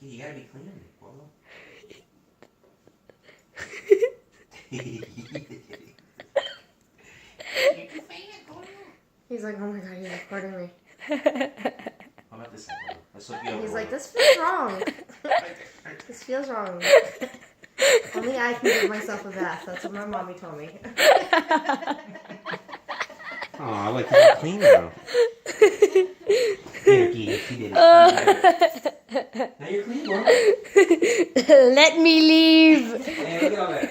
You gotta be clean. Whoa. He's like, oh my god, he's recording me. How about this side? Let's look you over. He's like, this feels wrong. This feels wrong. Only I can give myself a bath. That's what my mommy told me. Aw, like you're clean now. Here, Key, she did it. Now you're clean, Mom. Let me leave. Hey, look at all that.